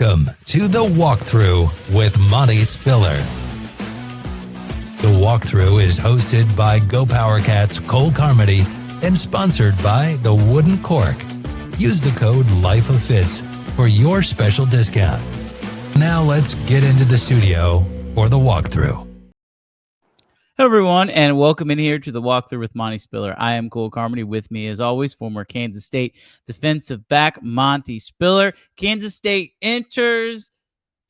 Welcome to The Walkthrough with Monte Spiller. The Walkthrough is hosted by Go Power Cats Cole Carmody and sponsored by The Wooden Cork. Use the code LIFEOFFITS for your special discount. Now let's get into the studio for The Walkthrough. Hello, everyone, and welcome in here to the Walkthrough with Monte Spiller. I am Cole Carmody. With me, as always, former Kansas State defensive back Monte Spiller. Kansas State enters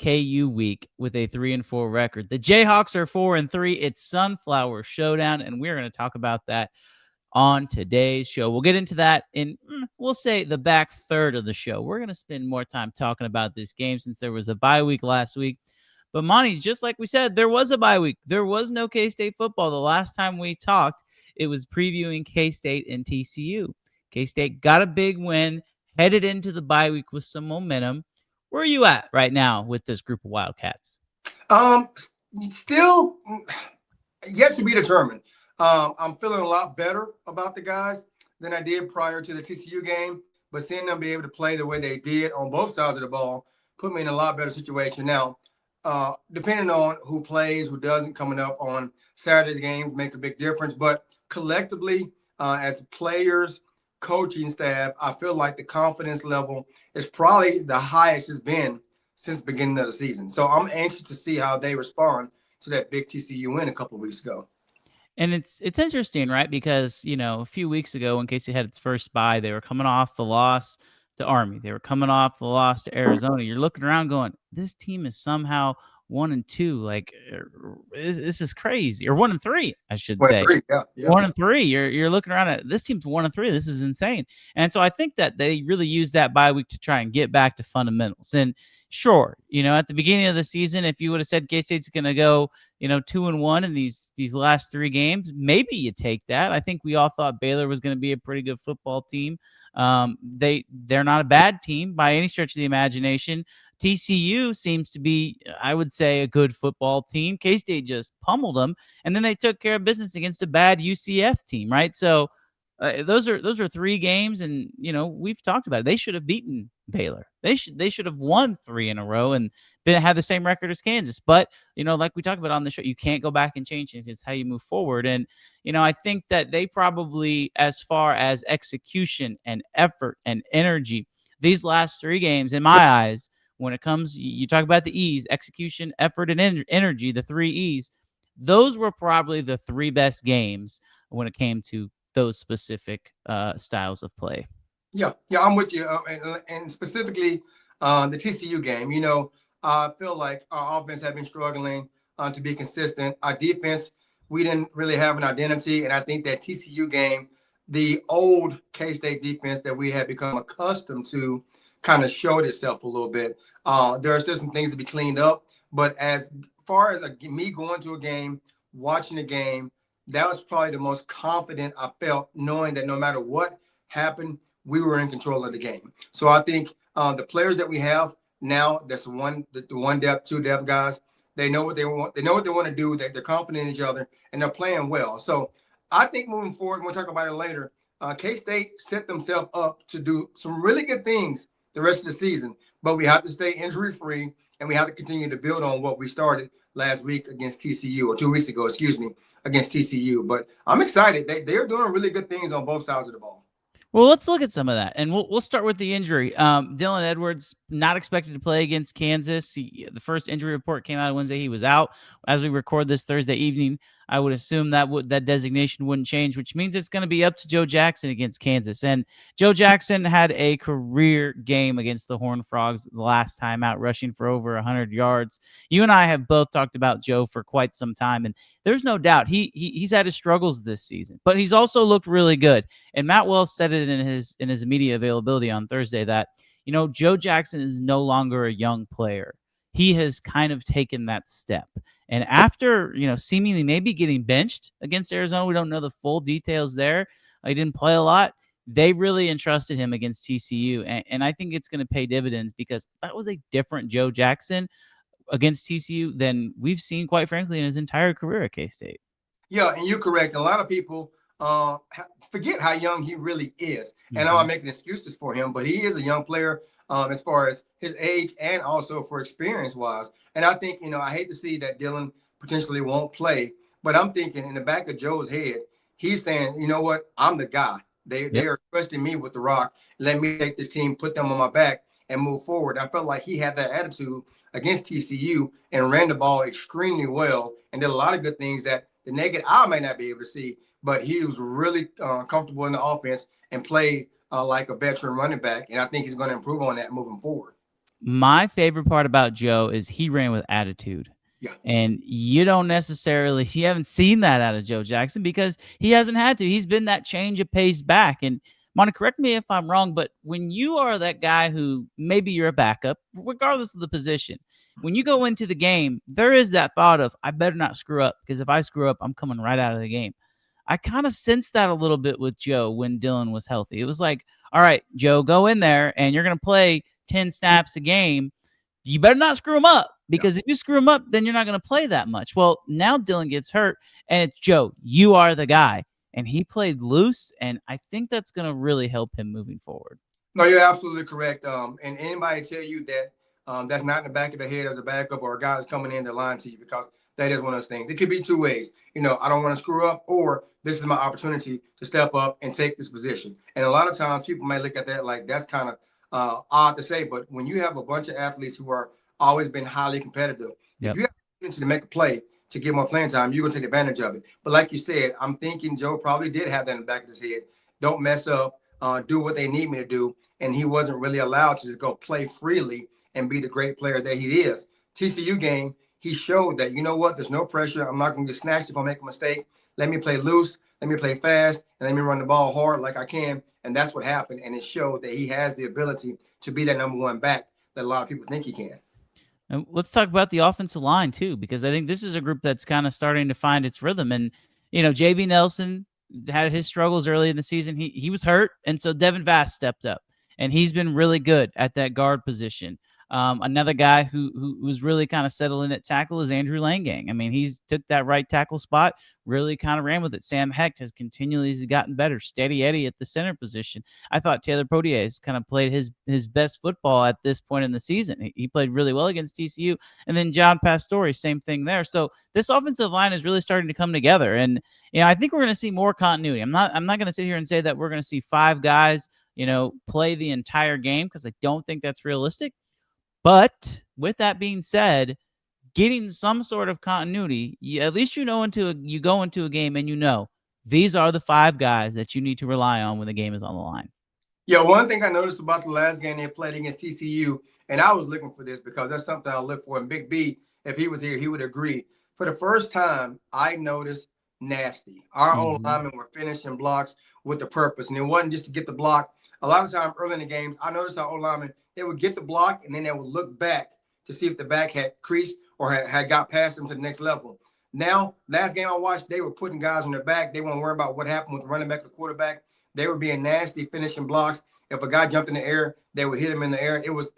KU week with a 3-4 record. The Jayhawks are 4-3. It's Sunflower Showdown, and we're going to talk about that on today's show. We'll get into that in, we'll say, the back third of the show. We're going to spend more time talking about this game since there was a bye week last week. But Monty, just like we said, there was a bye week. There was no K-State football. The last time we talked, it was previewing K-State and TCU. K-State got a big win, headed into the bye week with some momentum. Where are you at right now with this group of Wildcats? Still yet to be determined. I'm feeling a lot better about the guys than I did prior to the TCU game, but seeing them be able to play the way they did on both sides of the ball put me in a lot better situation. Now, depending on who plays, who doesn't, coming up on Saturday's games make a big difference. But collectively, as players, coaching staff, I feel like the confidence level is probably the highest it's been since the beginning of the season. So I'm anxious to see how they respond to that big TCU win a couple of weeks ago. And it's interesting, right? Because, a few weeks ago when K-State had its first bye, they were coming off the loss to Army. They were coming off the loss to Arizona. You're looking around going, this team is somehow 1-2. Like, this is crazy. Or 1-3, I should say. 1-3, yeah. 1-3. You're looking around at this team's 1-3. This is insane. And so I think that they really used that bye week to try and get back to fundamentals. And sure, at the beginning of the season, if you would have said K-State's going to go, 2-1 in these last three games, maybe you take that. I think we all thought Baylor was going to be a pretty good football team. They're not a bad team by any stretch of the imagination. TCU seems to be, I would say, a good football team. K-State just pummeled them, and then they took care of business against a bad UCF team, right? So those are three games, and we've talked about it. They should have beaten Baylor. They should have won 3 in a row and had the same record as Kansas. But like we talked about on the show, you can't go back and change things. It's how you move forward. And I think that they probably, as far as execution and effort and energy, these last 3 games, in my eyes, when it comes, you talk about the E's, execution, effort, and energy, the 3 E's. Those were probably the 3 best games when it came to those specific styles of play. Yeah, I'm with you. And specifically the TCU game, I feel like our offense had been struggling to be consistent. Our defense, we didn't really have an identity. And I think that TCU game, the old K-State defense that we had become accustomed to kind of showed itself a little bit. There are still some things to be cleaned up. But as far as me going to a game, watching a game, that was probably the most confident I felt, knowing that no matter what happened, we were in control of the game. So I think the players that we have now, that's the one depth, 2 depth guys, they know what they want. They know what they want to do. They're confident in each other, and they're playing well. So I think moving forward, we'll talk about it later, K-State set themselves up to do some really good things the rest of the season. But we have to stay injury-free, and we have to continue to build on what we started last week against TCU, or 2 weeks ago, against TCU. But I'm excited. They're doing really good things on both sides of the ball. Well, let's look at some of that, and we'll start with the injury. Dylan Edwards not expected to play against Kansas. The first injury report came out Wednesday. He was out. As we record this Thursday evening, I would assume that designation wouldn't change, which means it's going to be up to Joe Jackson against Kansas. And Joe Jackson had a career game against the Horned Frogs the last time out, rushing for over 100 yards. You and I have both talked about Joe for quite some time, and there's no doubt he's had his struggles this season, but he's also looked really good. And Matt Wells said it in his media availability on Thursday that Joe Jackson is no longer a young player. He has kind of taken that step. And after, seemingly maybe getting benched against Arizona, we don't know the full details there. He didn't play a lot. They really entrusted him against TCU. And I think it's going to pay dividends because that was a different Joe Jackson against TCU than we've seen, quite frankly, in his entire career at K-State. Yeah, and you're correct. A lot of people forget how young he really is. And I'm not making excuses for him, but he is a young player. as far as his age and also for experience wise. And I think, I hate to see that Dylan potentially won't play, but I'm thinking in the back of Joe's head, he's saying, you know what, I'm the guy. They Yep. are trusting me with the rock. Let me take this team, put them on my back, and move forward. I felt like he had that attitude against TCU and ran the ball extremely well and did a lot of good things that the naked eye may not be able to see. But he was really comfortable in the offense and played like a veteran running back. And I think he's going to improve on that moving forward. My favorite part about Joe is he ran with attitude. Yeah. And you haven't seen that out of Joe Jackson because he hasn't had to. He's been that change of pace back. And Monte, correct me if I'm wrong, but when you are that guy who maybe you're a backup, regardless of the position, when you go into the game, there is that thought of, I better not screw up because if I screw up, I'm coming right out of the game. I kind of sensed that a little bit with Joe when Dylan was healthy. It was like, all right, Joe, go in there and you're going to play 10 snaps a game. You better not screw him up because if you screw him up, then you're not going to play that much. Well, now Dylan gets hurt and it's Joe, you are the guy. And he played loose. And I think that's going to really help him moving forward. No, you're absolutely correct. And anybody tell you that that's not in the back of the head as a backup or a guy that's coming in, they're lying to you because that is one of those things. It could be two ways. I don't want to screw up, or this is my opportunity to step up and take this position. And a lot of times people may look at that like that's kind of odd to say, but when you have a bunch of athletes who are always been highly competitive, if you have the opportunity to make a play to get more playing time, you're going to take advantage of it. But like you said, I'm thinking Joe probably did have that in the back of his head. Don't mess up, do what they need me to do. And he wasn't really allowed to just go play freely and be the great player that he is. TCU game, he showed that, you know what, there's no pressure. I'm not going to get snatched if I make a mistake. Let me play loose, let me play fast, and let me run the ball hard like I can. And that's what happened. And it showed that he has the ability to be that number one back that a lot of people think he can. And let's talk about the offensive line too, because I think this is a group that's kind of starting to find its rhythm. And JB Nelson had his struggles early in the season. He was hurt, and so Devin Vass stepped up, and he's been really good at that guard position. Another guy who was really kind of settling at tackle is Andrew Langang. I mean, he's took that right tackle spot, really kind of ran with it. Sam Hecht has continually gotten better. Steady Eddie at the center position. I thought Taylor Potier has kind of played his best football at this point in the season. He played really well against TCU. And then John Pastore, same thing there. So this offensive line is really starting to come together. And I think we're going to see more continuity. I'm not going to sit here and say that we're going to see five guys, play the entire game because I don't think that's realistic. But with that being said, getting some sort of continuity, at least you go into a game and these are the five guys that you need to rely on when the game is on the line. Yeah, one thing I noticed about the last game they played against TCU, and I was looking for this because that's something I look for. And Big B, if he was here, he would agree. For the first time, I noticed nasty. Our own linemen were finishing blocks with the purpose, and it wasn't just to get the block. A lot of time early in the games, I noticed our own linemen, they would get the block, and then they would look back to see if the back had creased or had got past them to the next level. Now, last game I watched, they were putting guys on their back. They weren't worried about what happened with the running back or the quarterback. They were being nasty, finishing blocks. If a guy jumped in the air, they would hit him in the air. It was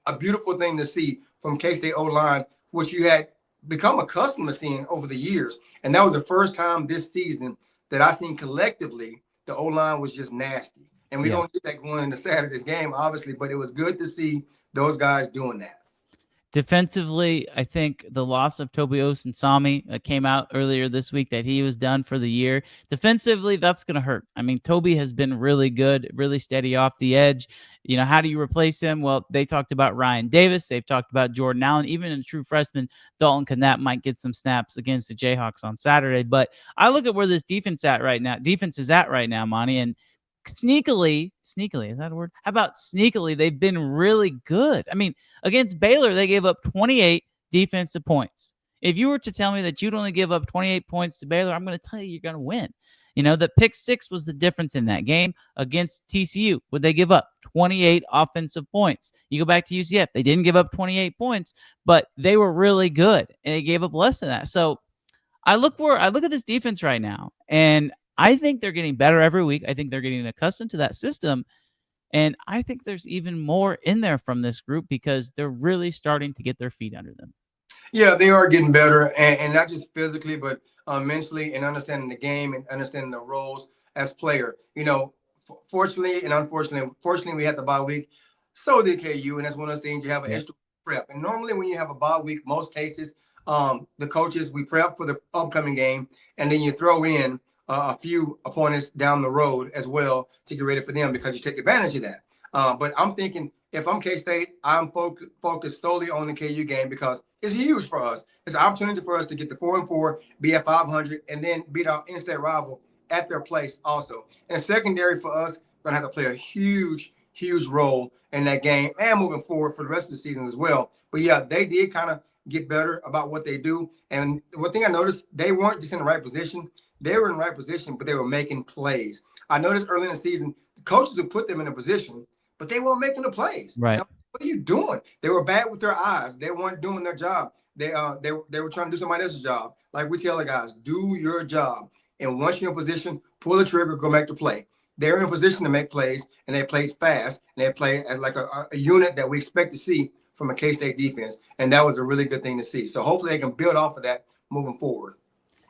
a beautiful thing to see from K-State O-line, which you had become accustomed to seeing over the years. And that was the first time this season that I seen collectively the O-line was just nasty. And we don't get that going into Saturday's game, obviously, but it was good to see those guys doing that. Defensively, I think the loss of Toby Osunsami came out earlier this week that he was done for the year. Defensively, that's going to hurt. I mean, Toby has been really good, really steady off the edge. How do you replace him? Well, they talked about Ryan Davis. They've talked about Jordan Allen. Even a true freshman, Dalton Knapp might get some snaps against the Jayhawks on Saturday. But I look at where this defense is at right now, Monty, and sneakily, is that a word? How about sneakily? They've been really good. I mean, against Baylor, they gave up 28 defensive points. If you were to tell me that you'd only give up 28 points to Baylor, I'm going to tell you you're going to win. The pick six was the difference in that game against TCU. Would they give up 28 offensive points? You go back to UCF. They didn't give up 28 points, but they were really good, and they gave up less than that. So I look at this defense right now, and I think they're getting better every week. I think they're getting accustomed to that system. And I think there's even more in there from this group because they're really starting to get their feet under them. Yeah, they are getting better, and not just physically, but mentally, and understanding the game and understanding the roles as player. Fortunately and unfortunately, we had the bye week. So did KU, and that's one of those things you have an Yep. extra prep. And normally, when you have a bye week, most cases, the coaches we prep for the upcoming game, and then you throw in a few opponents down the road as well to get ready for them because you take advantage of that. But I'm thinking if I'm K State, I'm focused solely on the KU game because it's huge for us. It's an opportunity for us to get the 4-4, be at 500, and then beat our in-state rival at their place also. And secondary for us, going to have to play a huge role in that game and moving forward for the rest of the season as well. But yeah, they did kind of get better about what they do. And one thing I noticed, they weren't just in the right position. They were in the right position, but they were making plays. I noticed early in the season, the coaches would put them in a position, but they weren't making the plays. Right. Now, what are you doing? They were bad with their eyes. They weren't doing their job. They were trying to do somebody else's job. Like we tell the guys, do your job. And once you're in position, pull the trigger, go make the play. They're in a position to make plays, and they played fast, and they play as like a unit that we expect to see from a K-State defense, and that was a really good thing to see. So hopefully they can build off of that moving forward.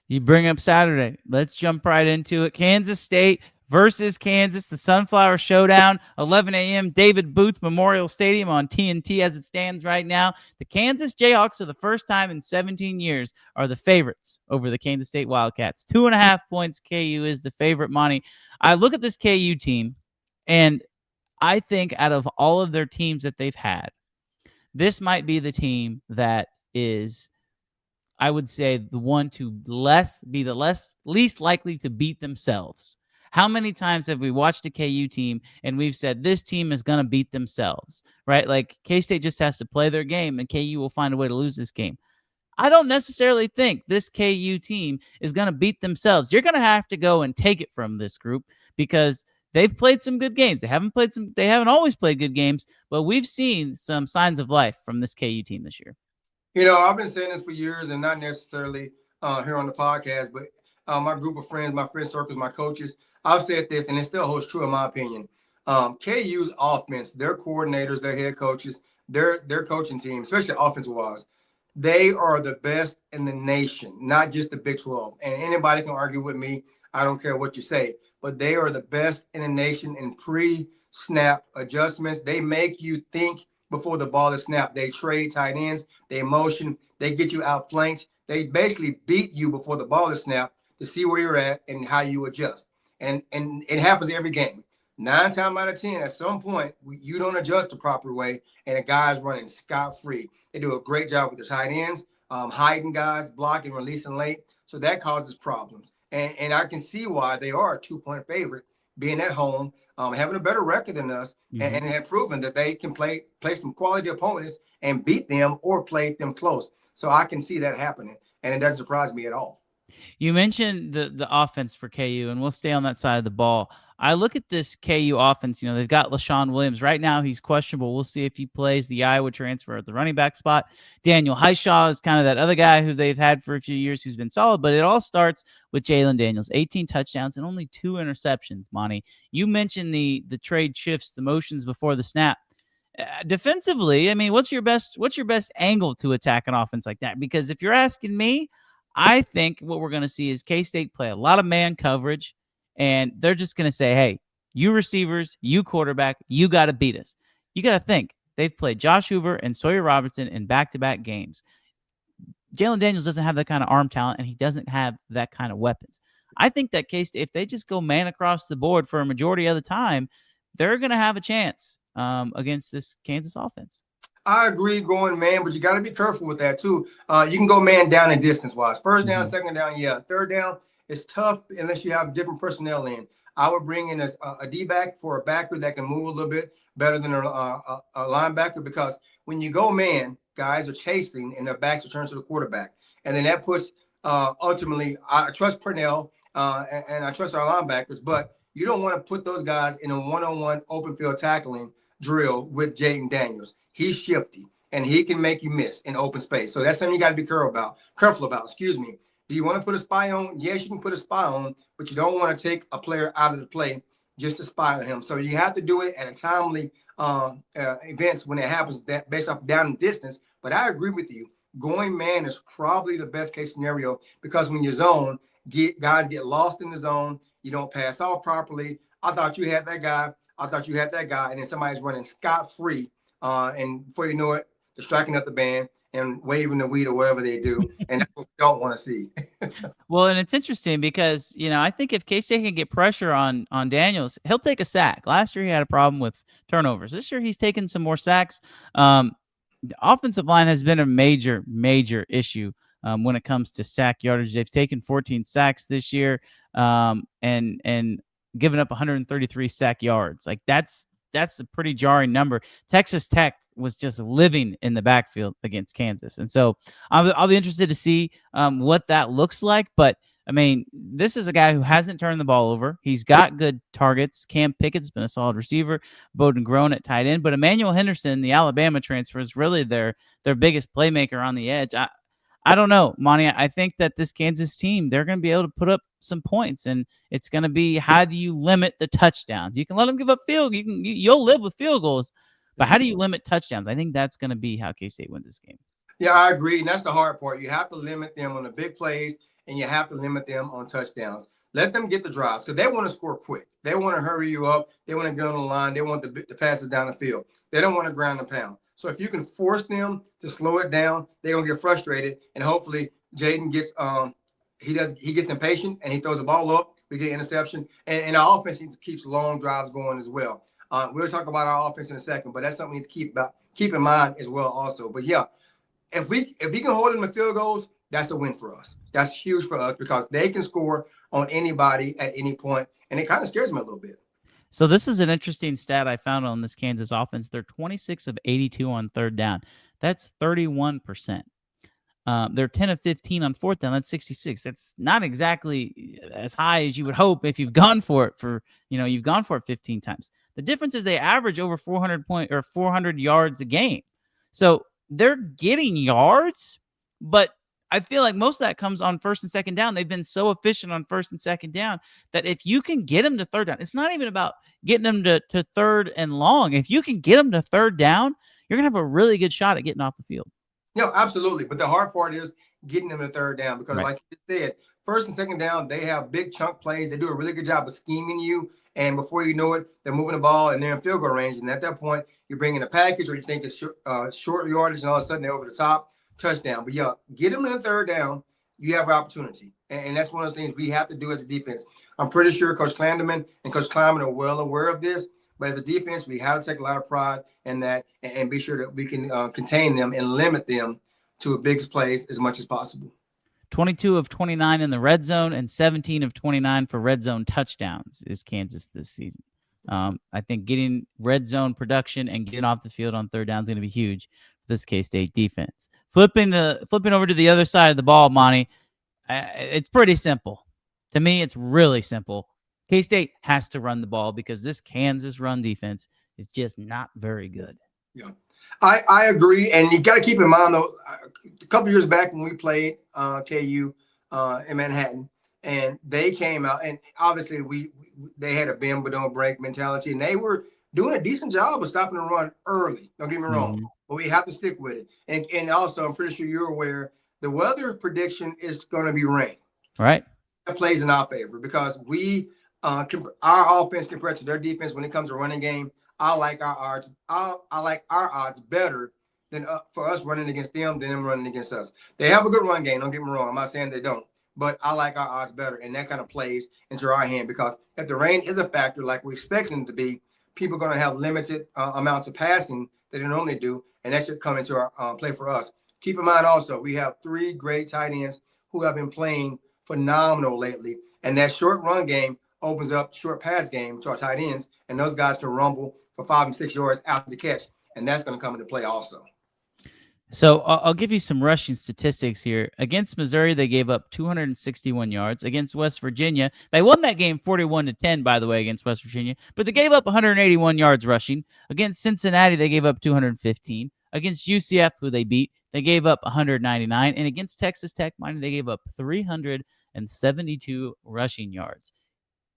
You bring up Saturday. Let's jump right into it. Kansas State versus Kansas, the Sunflower Showdown, 11 a.m. David Booth Memorial Stadium on TNT as it stands right now. The Kansas Jayhawks, for the first time in 17 years, are the favorites over the Kansas State Wildcats. 2.5 points. KU is the favorite, Monty. I look at this KU team, and I think out of all of their teams that they've had, this might be the team that is, I would say, the one to be the least likely to beat themselves. How many times have we watched a KU team and we've said this team is going to beat themselves, right? Like K-State just has to play their game and KU will find a way to lose this game. I don't necessarily think this KU team is going to beat themselves. You're going to have to go and take it from this group because they've played some good games. They haven't always played good games, but we've seen some signs of life from this KU team this year. You know, I've been saying this for years, and not necessarily here on the podcast, but my group of friends, my friend circles, my coaches, I've said this, and it still holds true in my opinion. KU's offense, their coordinators, their head coaches, their coaching team, especially offensive wise, they are the best in the nation, not just the Big 12. And anybody can argue with me. I don't care what you say, but they are the best in the nation in pre-snap adjustments. They make you think before the ball is snapped. They trade tight ends, they motion, they get you outflanked. They basically beat you before the ball is snapped to see where you're at and how you adjust. And it happens every game. 9 times out of 10, at some point, you don't adjust the proper way, and a guy's running scot-free. They do a great job with the tight ends, hiding guys, blocking, releasing late. So that causes problems. And I can see why they are a 2-point favorite, being at home, having a better record than us, and have proven that they can play some quality opponents and beat them or play them close. So I can see that happening, and it doesn't surprise me at all. You mentioned the offense for KU, and we'll stay on that side of the ball. I look at this KU offense. They've got LaShawn Williams. Right now, he's questionable. We'll see if he plays the Iowa transfer at the running back spot. Daniel Highshaw is kind of that other guy who they've had for a few years who's been solid, but it all starts with Jalen Daniels. 18 touchdowns and only 2 interceptions, Monty. You mentioned the trade shifts, the motions before the snap. Defensively, I mean, what's your best angle to attack an offense like that? Because if you're asking me, I think what we're going to see is K-State play a lot of man coverage, and they're just going to say, hey, you receivers, you quarterback, you got to beat us. You got to think. They've played Josh Hoover and Sawyer Robertson in back-to-back games. Jalen Daniels doesn't have that kind of arm talent, and he doesn't have that kind of weapons. I think that K-State, if they just go man across the board for a majority of the time, they're going to have a chance against this Kansas offense. I agree going man, but you got to be careful with that too. You can go man down and distance wise. First down, second down, yeah. Third down, it's tough unless you have different personnel in. I would bring in a D-back for a backer that can move a little bit better than a linebacker, because when you go man, guys are chasing and their backs are turned to the quarterback. And then that puts ultimately, I trust Purnell and I trust our linebackers, but you don't want to put those guys in a one-on-one open field tackling drill with Jaden Daniels. He's shifty and he can make you miss in open space. So that's something you got to be careful about. Excuse me. Do you want to put a spy on? Yes, you can put a spy on, but you don't want to take a player out of the play just to spy on him. So you have to do it at a timely events when it happens, that based off down and distance. But I agree with you. Going man is probably the best case scenario, because when you're zone, guys get lost in the zone. You don't pass off properly. I thought you had that guy. I thought you had that guy, and then somebody's running scot free, and before you know it, they're striking up the band and waving the weed or whatever they do, and that's what we don't want to see. Well, and it's interesting because, I think if K-State can get pressure on Daniels, he'll take a sack. Last year he had a problem with turnovers. This year he's taken some more sacks. The offensive line has been a major, major issue when it comes to sack yardage. They've taken 14 sacks this year, and given up 133 sack yards. Like that's a pretty jarring number. Texas Tech was just living in the backfield against Kansas, and so I'll be interested to see what that looks like. But I mean, this is a guy who hasn't turned the ball over. He's got good targets. Cam Pickett's been a solid receiver. Bowden Grown at tight end. But Emmanuel Henderson, the Alabama transfer, is really their biggest playmaker on the edge. I don't know, Monty. I think that this Kansas team, they're going to be able to put up some points, and it's going to be how do you limit the touchdowns? You can let them give up field. You'll live with field goals, but how do you limit touchdowns? I think that's going to be how K-State wins this game. Yeah, I agree, and that's the hard part. You have to limit them on the big plays, and you have to limit them on touchdowns. Let them get the drives because they want to score quick. They want to hurry you up. They want to get on the line. They want the passes down the field. They don't want to ground and pound. So if you can force them to slow it down, they're gonna get frustrated, and hopefully Jaden gets he gets impatient and he throws the ball up. We get an interception, and our offense keeps long drives going as well. We'll talk about our offense in a second, but that's something we need to keep in mind as well also. But yeah, if we can hold them to field goals, that's a win for us. That's huge for us because they can score on anybody at any point, and it kind of scares me a little bit. So this is an interesting stat I found on this Kansas offense. They're 26 of 82 on third down. That's 31%. They're 10 of 15 on fourth down. That's 66. That's not exactly as high as you would hope if you've gone for it you've gone for it 15 times. The difference is they average over 400 yards a game. So they're getting yards, but I feel like most of that comes on first and second down. They've been so efficient on first and second down that if you can get them to third down, it's not even about getting them to third and long. If you can get them to third down, you're going to have a really good shot at getting off the field. No, absolutely. But the hard part is getting them to third down because, Right. like you said, first and second down, they have big chunk plays. They do a really good job of scheming you. And before you know it, they're moving the ball and they're in field goal range. And at that point, you're bringing a package or you think it's short yardage, and all of a sudden they're over the top, touchdown. But yeah, get them in the third down. You have an opportunity. And that's one of those things we have to do as a defense. I'm pretty sure Coach Clanderman and Coach Kleiman are well aware of this. But as a defense, we have to take a lot of pride in that and be sure that we can contain them and limit them to a biggest plays as much as possible. 22 of 29 in the red zone and 17 of 29 for red zone touchdowns is Kansas this season. I think getting red zone production and getting off the field on third down is going to be huge for this K-State defense. Flipping over to the other side of the ball, Monty, it's pretty simple. To me, it's really simple. K-State has to run the ball because this Kansas run defense is just not very good. Yeah, I agree. And you got to keep in mind, though, a couple years back when we played KU in Manhattan, and they came out, and obviously they had a bend but don't break mentality, and they were doing a decent job of stopping the run early. Don't get me wrong, but we have to stick with it. And also, I'm pretty sure you're aware, the weather prediction is going to be rain. Right. That plays in our favor because our offense compared to their defense when it comes to running game, I like our odds. I like our odds better than for us running against them than them running against us. They have a good run game. Don't get me wrong. I'm not saying they don't, but I like our odds better, and that kind of plays into our hand because if the rain is a factor like we expect them to be, people are going to have limited amounts of passing that they normally do, and that should come into our play for us. Keep in mind also, we have 3 great tight ends who have been playing phenomenal lately, and that short run game opens up short pass game to our tight ends, and those guys can rumble for 5 and 6 yards after the catch, and that's going to come into play also. So I'll give you some rushing statistics here. Against Missouri, they gave up 261 yards. Against West Virginia, they won that game 41-10, by the way, against West Virginia, but they gave up 181 yards rushing. Against Cincinnati, they gave up 215. Against UCF, who they beat, they gave up 199. And against Texas Tech, they gave up 372 rushing yards.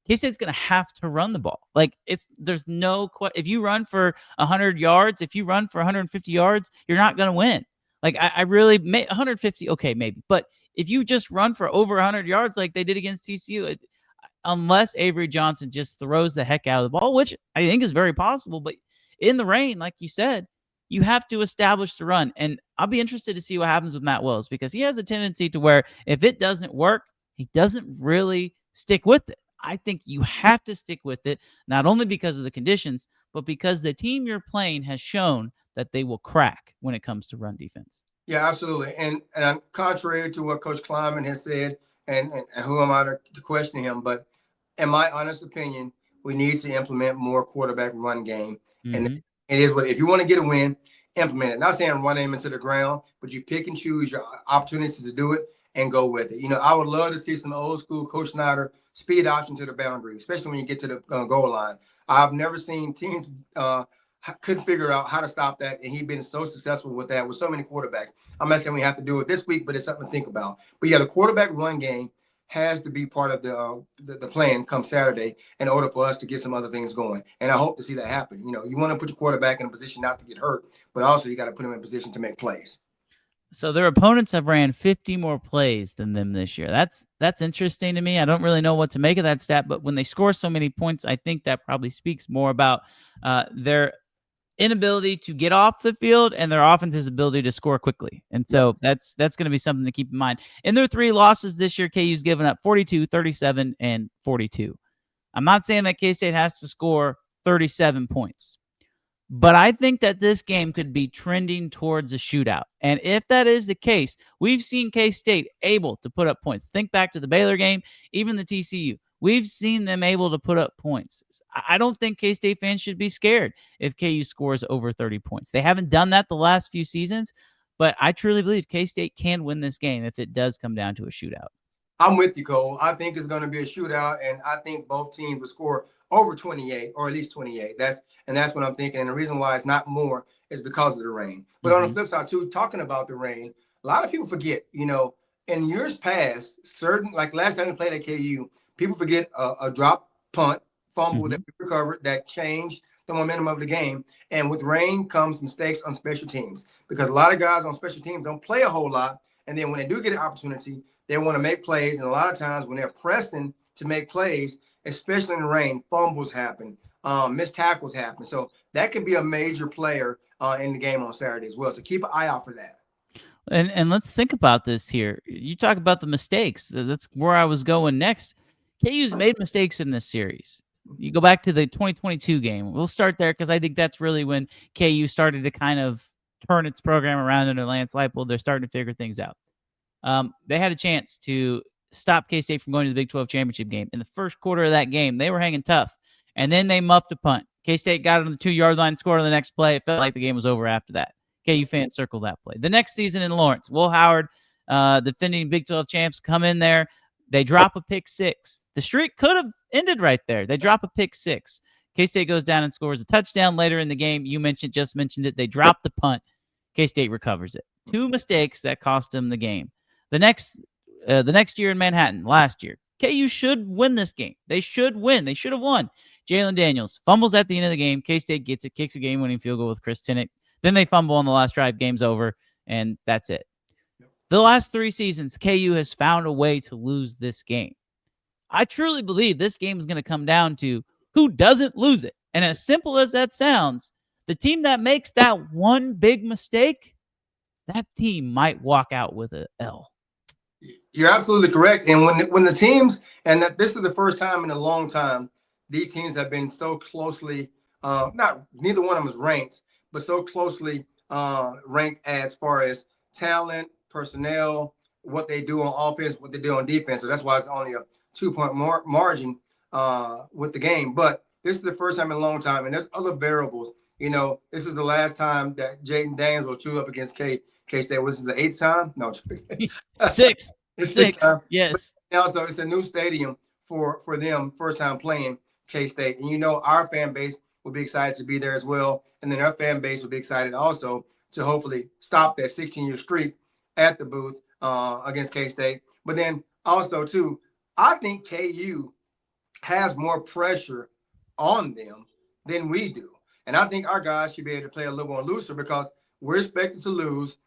K-State's going to have to run the ball. Like, if you run for 100 yards, if you run for 150 yards, you're not going to win. Like, I really 150, okay, maybe. But if you just run for over 100 yards like they did against TCU, unless Avery Johnson just throws the heck out of the ball, which I think is very possible. But in the rain, like you said, you have to establish the run. And I'll be interested to see what happens with Matt Wells, because he has a tendency to where if it doesn't work, he doesn't really stick with it. I think you have to stick with it, not only because of the conditions, but because the team you're playing has shown that they will crack when it comes to run defense. Yeah, absolutely. And I'm contrary to what Coach Kleiman has said, and who am I to question him? But in my honest opinion, we need to implement more quarterback run game. And Mm-hmm. it is what, if you want to get a win, implement it. Not saying run him into the ground, but you pick and choose your opportunities to do it and go with it. I would love to see some old school Coach Snyder speed option to the boundary, especially when you get to the goal line. I've never seen teams couldn't figure out how to stop that, and he's been so successful with that with so many quarterbacks. I'm not saying we have to do it this week, but it's something to think about. But yeah, the quarterback run game has to be part of the plan come Saturday in order for us to get some other things going. And I hope to see that happen. You want to put your quarterback in a position not to get hurt, but also you got to put him in a position to make plays. So their opponents have ran 50 more plays than them this year. That's interesting to me. I don't really know what to make of that stat, but when they score so many points, I think that probably speaks more about their inability to get off the field and their offense's ability to score quickly. And so that's going to be something to keep in mind. In their 3 losses this year, KU's given up 42, 37, and 42. I'm not saying that K-State has to score 37 points, but I think that this game could be trending towards a shootout. And if that is the case, we've seen K-State able to put up points. Think back to the Baylor game, even the TCU. We've seen them able to put up points. I don't think K-State fans should be scared if KU scores over 30 points. They haven't done that the last few seasons, but I truly believe K-State can win this game if it does come down to a shootout. I'm with you, Cole. I think it's going to be a shootout, and I think both teams will score over 28 or at least 28. That's what I'm thinking. And the reason why it's not more is because of the rain. But on the flip side, too, talking about the rain, a lot of people forget, in years past, like last time we played at KU, people forget a drop punt, fumble that we recovered that changed the momentum of the game. And with rain comes mistakes on special teams, because a lot of guys on special teams don't play a whole lot. And then when they do get an opportunity, they want to make plays. And a lot of times when they're pressing to make plays, especially in the rain, fumbles happen, missed tackles happen. So that can be a major player in the game on Saturday as well. So keep an eye out for that. And let's think about this here. You talk about the mistakes. That's where I was going next. KU's made mistakes in this series. You go back to the 2022 game. We'll start there because I think that's really when KU started to kind of turn its program around under Lance Leipold. They're starting to figure things out. They had a chance to stop K-State from going to the Big 12 championship game. In the first quarter of that game, they were hanging tough, and then they muffed a punt. K-State got it on the 2-yard line, scored on the next play. It felt like the game was over after that. KU fans circle that play. The next season in Lawrence, Will Howard, defending Big 12 champs, come in there. They drop a pick 6. The streak could have ended right there. They drop a pick 6. K-State goes down and scores a touchdown later in the game. You just mentioned it. They drop the punt. K-State recovers it. 2 mistakes that cost them the game. The next year in Manhattan, last year, KU should win this game. They should win. They should have won. Jalen Daniels fumbles at the end of the game. K-State gets it, kicks a game-winning field goal with Chris Tinnick. Then they fumble on the last drive. Game's over, and that's it. The last 3 seasons, KU has found a way to lose this game. I truly believe this game is going to come down to who doesn't lose it. And as simple as that sounds, the team that makes that one big mistake, that team might walk out with an L. You're absolutely correct. And when the teams, and that this is the first time in a long time, these teams have been so closely, neither one of them is ranked, but so closely ranked as far as talent, personnel, what they do on offense, what they do on defense. So that's why it's only a 2-point margin with the game. But this is the first time in a long time, and there's other variables. This is the last time that Jaden Daniels will chew up against K-State. This is the 8th time? No, 6th. It's 6th time. Yes. But also, it's a new stadium for them, first time playing K-State. And our fan base will be excited to be there as well. And then our fan base will be excited also to hopefully stop that 16-year streak at the booth against K-State. But then also, too, I think KU has more pressure on them than we do. And I think our guys should be able to play a little more looser because we're expected to lose.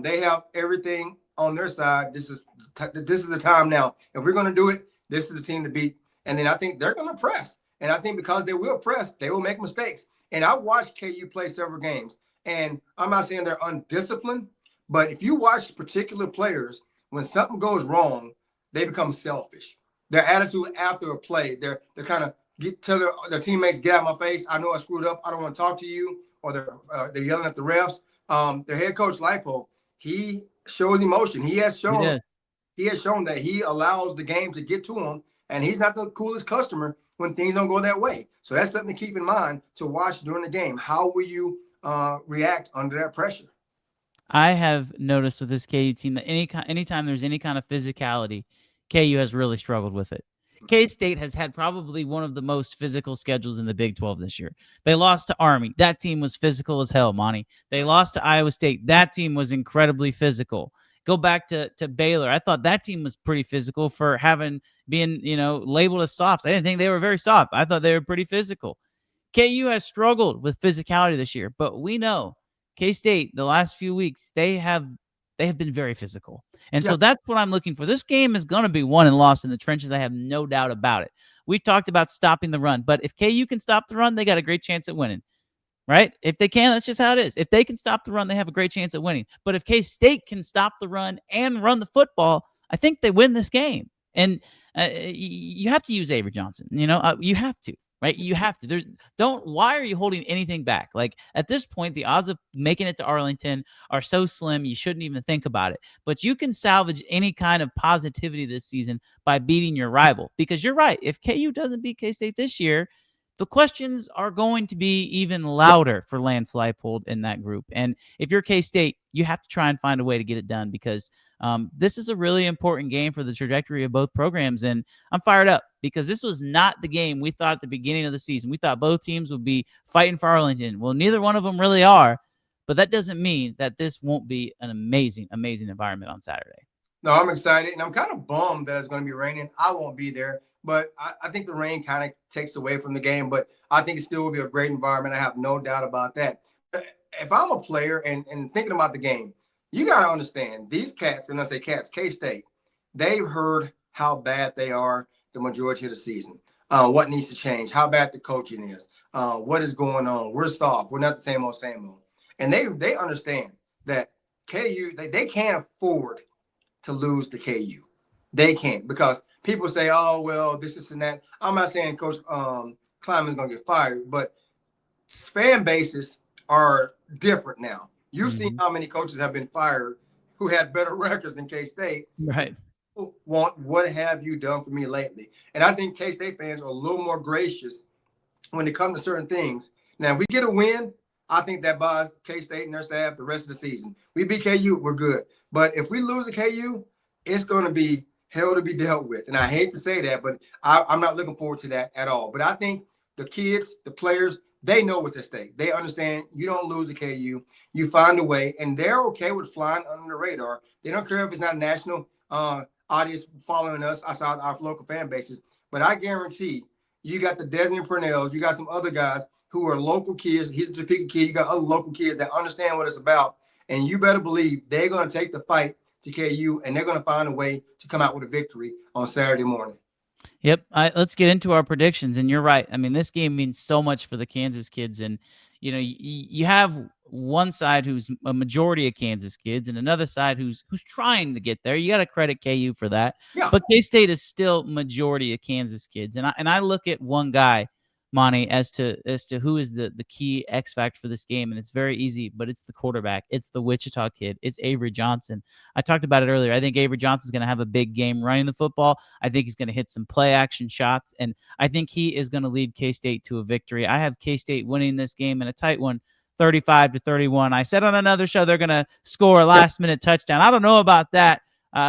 They have everything on their side. This is the time now. If we're going to do it, this is the team to beat. And then I think they're going to press. And I think because they will press, they will make mistakes. And I watched KU play several games. And I'm not saying they're undisciplined, but if you watch particular players, when something goes wrong, they become selfish. Their attitude after a play, they're kind of tell their teammates, get out of my face. I know I screwed up. I don't want to talk to you. Or they're yelling at the refs. Their head coach Lipo, he shows emotion. He has shown that he allows the game to get to him, and he's not the coolest customer when things don't go that way. So that's something to keep in mind to watch during the game. How will you react under that pressure? I have noticed with this KU team that anytime there's any kind of physicality, KU has really struggled with it. K-State has had probably one of the most physical schedules in the Big 12 this year. They lost to Army. That team was physical as hell, Monty. They lost to Iowa State. That team was incredibly physical. Go back to Baylor. I thought that team was pretty physical for being labeled as soft. I didn't think they were very soft. I thought they were pretty physical. KU has struggled with physicality this year, but we know K-State the last few weeks they have been very physical. And so that's what I'm looking for. This game is going to be won and lost in the trenches. I have no doubt about it. We talked about stopping the run, but if KU can stop the run, they got a great chance at winning. Right? If they can, that's just how it is. If they can stop the run, they have a great chance at winning. But if K-State can stop the run and run the football, I think they win this game. And you have to use Avery Johnson. You have to. Right? You have to. Why are you holding anything back? Like at this point, the odds of making it to Arlington are so slim, you shouldn't even think about it. But you can salvage any kind of positivity this season by beating your rival. Because you're right. If KU doesn't beat K-State this year, the questions are going to be even louder for Lance Leipold in that group. And if you're K-State, you have to try and find a way to get it done because this is a really important game for the trajectory of both programs. And I'm fired up because this was not the game we thought at the beginning of the season. We thought both teams would be fighting for Arlington. Well, neither one of them really are, but that doesn't mean that this won't be an amazing, amazing environment on Saturday. No, I'm excited, and I'm kind of bummed that it's going to be raining. I won't be there, but I think the rain kind of takes away from the game, but I think it still will be a great environment. I have no doubt about that. If I'm a player and thinking about the game, you got to understand these cats, and I say cats, K-State, they've heard how bad they are the majority of the season, what needs to change, how bad the coaching is, what is going on. We're soft. We're not the same old. And they understand that KU, they can't afford to lose to KU. They can't because people say, oh, well, this and that. I'm not saying Coach Kleiman's going to get fired, but fan bases are different now. You've seen how many coaches have been fired who had better records than K-State. Right. What have you done for me lately? And I think K-State fans are a little more gracious when it comes to certain things. Now, if we get a win, I think that buys K-State and their staff the rest of the season. We beat KU, we're good. But if we lose to KU, it's going to be hell to be dealt with. And I hate to say that, but I'm not looking forward to that at all. But I think the kids, the players, they know what's at stake. They understand you don't lose to KU. You find a way, and they're okay with flying under the radar. They don't care if it's not a national audience following us outside our local fan bases. But I guarantee you got the Desmond Purnells, you got some other guys who are local kids. He's a Topeka kid. You got other local kids that understand what it's about. And you better believe they're going to take the fight to KU, and they're going to find a way to come out with a victory on Saturday morning. Yep. Let's get into our predictions. And you're right. I mean, this game means so much for the Kansas kids. And, you have one side who's a majority of Kansas kids and another side who's trying to get there. You got to credit KU for that. Yeah. But K-State is still majority of Kansas kids. And I look at one guy, Monty, as to who is the key X factor for this game, and it's very easy, but it's the quarterback. It's the Wichita kid. It's Avery Johnson. I talked about it earlier. I think Avery Johnson's going to have a big game running the football. I think he's going to hit some play action shots, and I think he is going to lead K-State to a victory. I have K-State winning this game in a tight one, 35-31. I said on another show they're going to score a last-minute touchdown. I don't know about that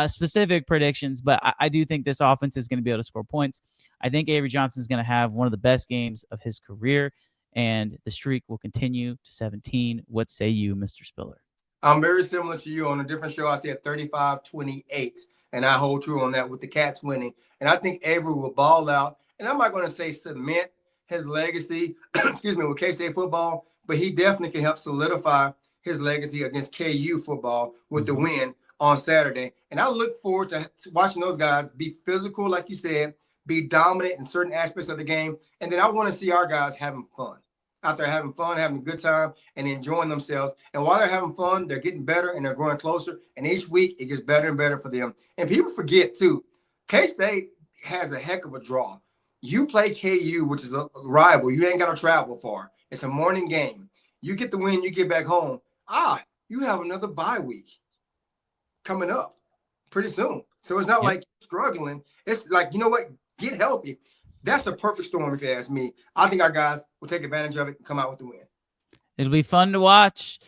specific predictions, but I do think this offense is going to be able to score points. I think Avery Johnson is going to have one of the best games of his career, and the streak will continue to 17. What say you, Mr. Spiller? I'm very similar to you. On a different show, I said 35-28, and I hold true on that with the Cats winning. And I think Avery will ball out, and I'm not going to say cement his legacy, with K-State football, but he definitely can help solidify his legacy against KU football with the win on Saturday. And I look forward to watching those guys be physical, like you said, be dominant in certain aspects of the game. And then I want to see our guys having fun. Out there having fun, having a good time, and enjoying themselves. And while they're having fun, they're getting better and they're growing closer. And each week it gets better and better for them. And people forget too, K-State has a heck of a draw. You play KU, which is a rival. You ain't got to travel far. It's a morning game. You get the win, you get back home. You have another bye week coming up pretty soon. So it's not like struggling. It's like, you know what? Get healthy. That's the perfect storm, if you ask me. I think our guys will take advantage of it and come out with the win. It'll be fun to watch.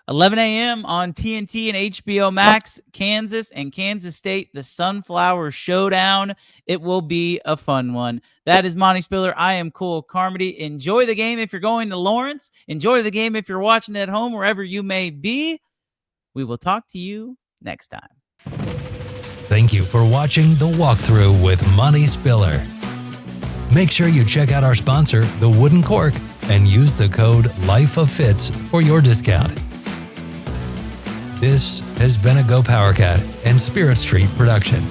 11 a.m. on TNT and HBO Max, Kansas and Kansas State, the Sunflower Showdown. It will be a fun one. That is Monte Spiller. I am Cole Carmody. Enjoy the game if you're going to Lawrence. Enjoy the game if you're watching at home, wherever you may be. We will talk to you next time. Thank you for watching The Walkthrough with Monte Spiller. Make sure you check out our sponsor, The Wooden Cork, and use the code LIFEOFFITS for your discount. This has been a Go Power Cat and Spirit Street production.